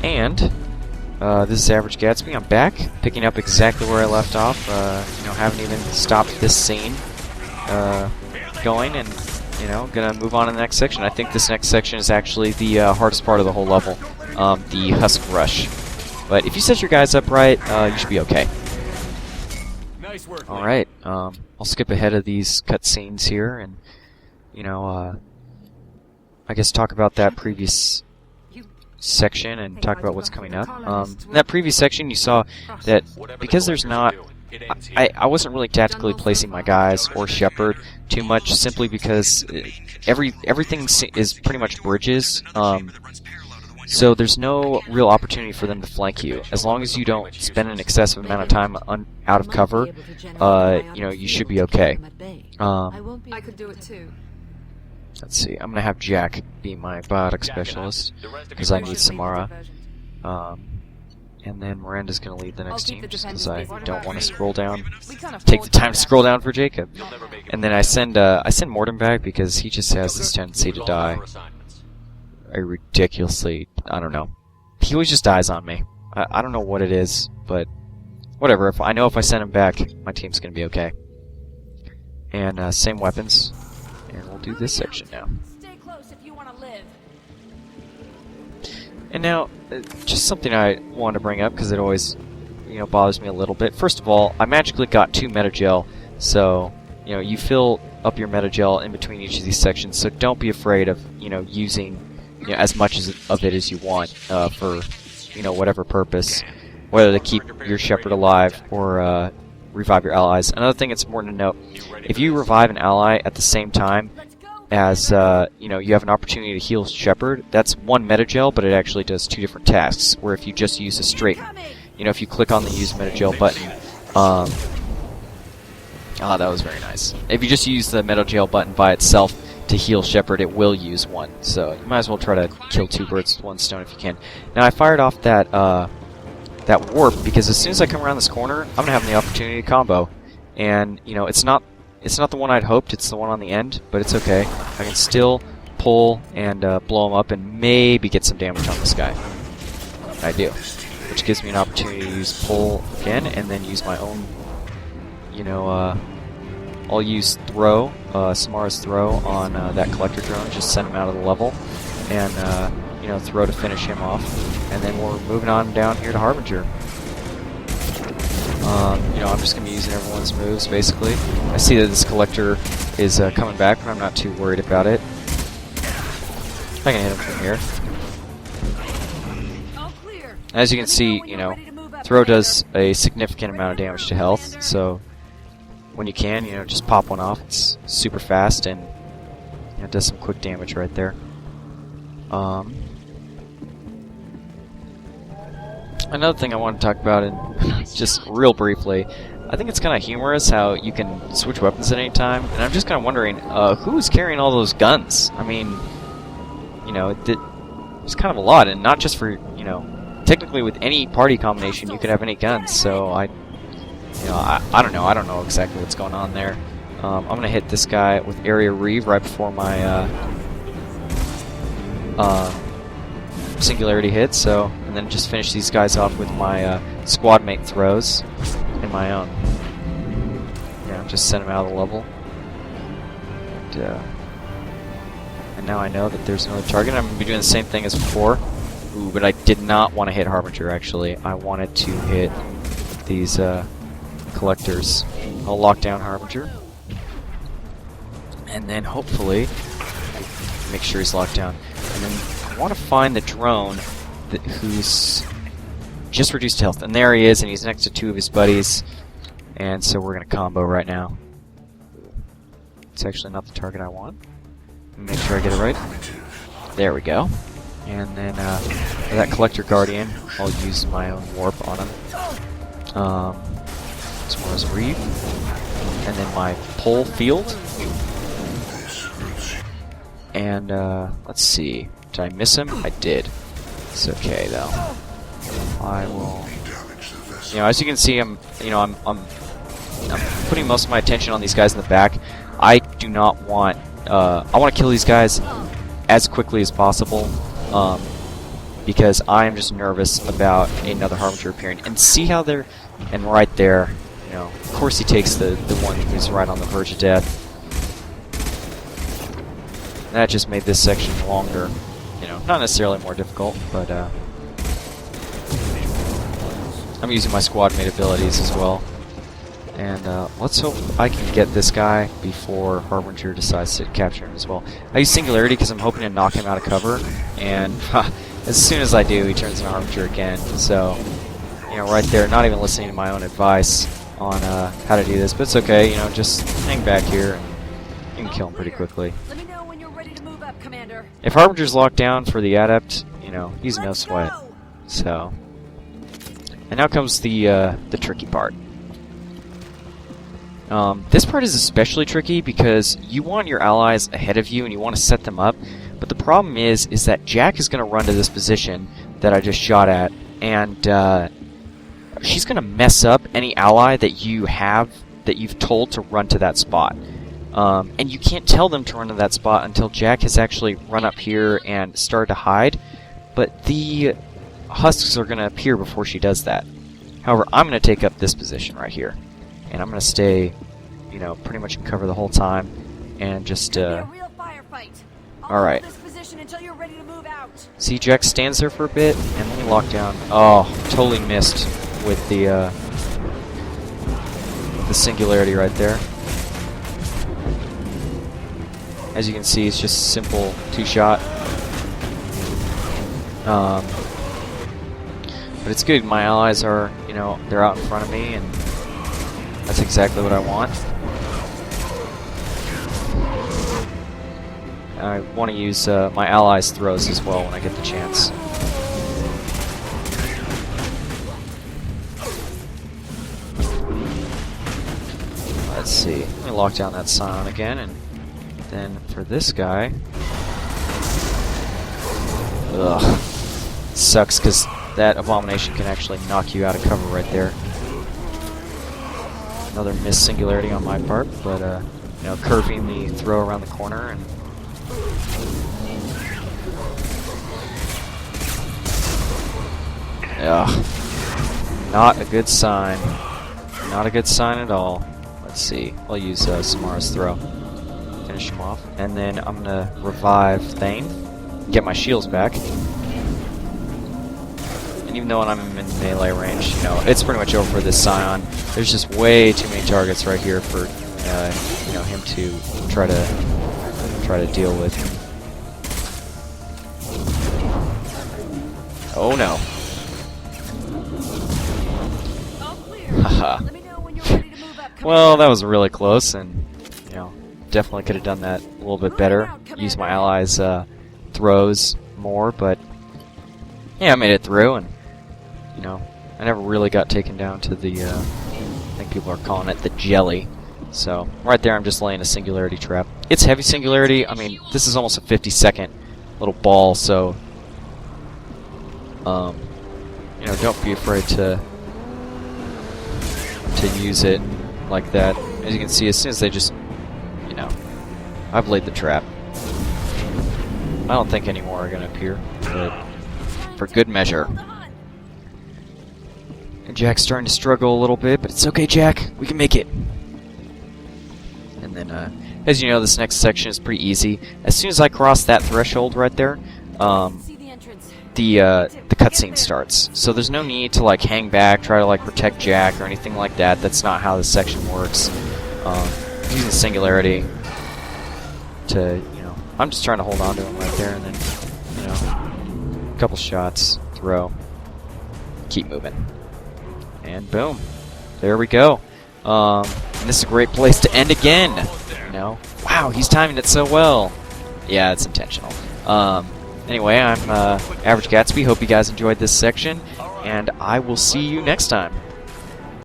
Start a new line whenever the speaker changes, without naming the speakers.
And this is Average Gatsby. I'm back, picking up exactly where I left off. You know, haven't even stopped this scene going, and you know, gonna move on to the next section. I think this next section is actually the hardest part of the whole level, the Husk Rush. But if you set your guys up right, you should be okay.
Nice work.
All right, I'll skip ahead of these cutscenes here, and you know, I guess talk about that previous section and talk about what's coming up. In that previous section, you saw that because there's not, I wasn't really tactically placing my guys or Shepard too much, simply because everything is pretty much bridges. So there's no real opportunity for them to flank you. As long as you don't spend an excessive amount of time out of cover, you know, you should be okay.
I could do it too.
Let's see, I'm gonna have Jack be my biotic specialist, because I need Samara. And then Miranda's gonna lead the next team, just because I don't want to scroll down, take the time to scroll down for Jacob. And then I send Morton back, because he just has this tendency to die. Ridiculously, I don't know. He always just dies on me. I don't know what it is, but whatever. I know if I send him back, my team's gonna be okay. And same weapons. And we'll do this section now.
Stay close if you want to live.
And now, just something I wanted to bring up, because it always, you know, bothers me a little bit. First of all, I magically got 2 metagel, so, you know, you fill up your metagel in between each of these sections, so don't be afraid of, you know, using, you know, as much of it as you want for, you know, whatever purpose, whether to keep your Shepherd alive or revive your allies. Another thing that's important to note, if you revive an ally at the same time as, you know, you have an opportunity to heal Shepherd, that's 1 metagel, but it actually does 2 different tasks, where if you just use a straight, you know, if you click on the use metagel button, that was very nice. If you just use the metagel button by itself to heal Shepherd, it will use 1, so you might as well try to kill 2 birds with 1 stone if you can. Now, I fired off that, that warp, because as soon as I come around this corner, I'm gonna have the opportunity to combo. And, you know, it's not the one I'd hoped, it's the one on the end, but it's okay. I can still pull and blow him up and maybe get some damage on this guy. I do. Which gives me an opportunity to use pull again, and then use my own, you know, I'll use throw, Samara's throw on that collector drone, just send him out of the level, and, you know, throw to finish him off. And then we're moving on down here to Harbinger. You know, I'm just going to be using everyone's moves, basically. I see that this collector is coming back, but I'm not too worried about it. I can hit him from here. As you can see, you know, throw does a significant amount of damage to health, so when you can, you know, just pop one off. It's super fast, and you know, it does some quick damage right there. Another thing I want to talk about, and just real briefly, I think it's kind of humorous how you can switch weapons at any time, and I'm just kind of wondering, who's carrying all those guns? I mean, you know, it's kind of a lot, and not just for, you know, technically with any party combination you could have any guns, so I don't know exactly what's going on there. I'm gonna hit this guy with Area Reeve right before my Singularity hit, so, and then just finish these guys off with my squad mate throws and my own. Yeah, just send them out of the level. And now I know that there's another target. I'm gonna be doing the same thing as before. Ooh, but I did not want to hit Harbinger, actually. I wanted to hit these collectors. I'll lock down Harbinger, and then hopefully make sure he's locked down. And then I want to find the drone who's just reduced health, and there he is, and he's next to 2 of his buddies, and so we're gonna combo right now. It's actually not the target I want. Make sure I get it right. There we go. And then for that collector guardian, I'll use my own warp on him. As far as Reeve, and then my pull field. And let's see, did I miss him? I did. It's okay though. I will. You know, as you can see, I'm putting most of my attention on these guys in the back. I do not want. I want to kill these guys as quickly as possible. because I am just nervous about another Harbinger appearing. And see how they're... And right there, you know, of course he takes the one who's right on the verge of death. That just made this section longer. You know, not necessarily more difficult, but I'm using my squad mate abilities as well. And let's hope I can get this guy before Harbinger decides to capture him as well. I use Singularity because I'm hoping to knock him out of cover, and as soon as I do, he turns into Harbinger again. So, you know, right there, not even listening to my own advice on how to do this, but it's okay. You know, just hang back here, and you can kill him pretty quickly.
Let me know when you're ready to move up, Commander.
If Harbinger's locked down for the Adept, you know, he's no sweat. So, and now comes the tricky part. This part is especially tricky because you want your allies ahead of you and you want to set them up, but the problem is that Jack is going to run to this position that I just shot at, and she's going to mess up any ally that you've told to run to that spot. And you can't tell them to run to that spot until Jack has actually run up here and started to hide, but the Husks are going to appear before she does that. However, I'm going to take up this position right here. And I'm going to stay, you know, pretty much in cover the whole time, and just, alright. See, Jack stands there for a bit, and then we lock down. Oh, totally missed with the Singularity right there. As you can see, it's just a simple two-shot. But it's good. My allies are, you know, they're out in front of me, and that's exactly what I want. I want to use my allies' throws as well when I get the chance. Let's see. Let me lock down that Scion again, and then for this guy... Ugh. Sucks, because that Abomination can actually knock you out of cover right there. Another missed Singularity on my part, but you know, curving the throw around the corner, and ugh, not a good sign. Not a good sign at all. Let's see. I'll use Samara's throw, finish him off, and then I'm gonna revive Thane, get my shields back. Even though I'm in melee range, you know, it's pretty much over for this Scion. There's just way too many targets right here for you know, him to try to deal with. Oh no! Haha. Well, that was really close, and you know, definitely could have done that a little bit better. Use my allies' throws more, but yeah, I made it through, and you know, I never really got taken down to the, I think people are calling it the jelly. So, right there I'm just laying a Singularity trap. It's heavy Singularity. I mean, this is almost a 50-second little ball, so, you know, don't be afraid to use it like that. As you can see, as soon as they just, you know, I've laid the trap. I don't think any more are going to appear, but for good measure. And Jack's starting to struggle a little bit, but it's okay, Jack. We can make it. And then, as you know, this next section is pretty easy. As soon as I cross that threshold right there, the cutscene starts. So there's no need to like hang back, try to like protect Jack or anything like that. That's not how this section works. Using Singularity to, you know, I'm just trying to hold on to him right there, and then, you know, a couple shots, throw, keep moving. And boom, there we go. And this is a great place to end again. You know, wow, he's timing it so well. Yeah, it's intentional. Anyway, I'm Average Gatsby. Hope you guys enjoyed this section, and I will see you next time.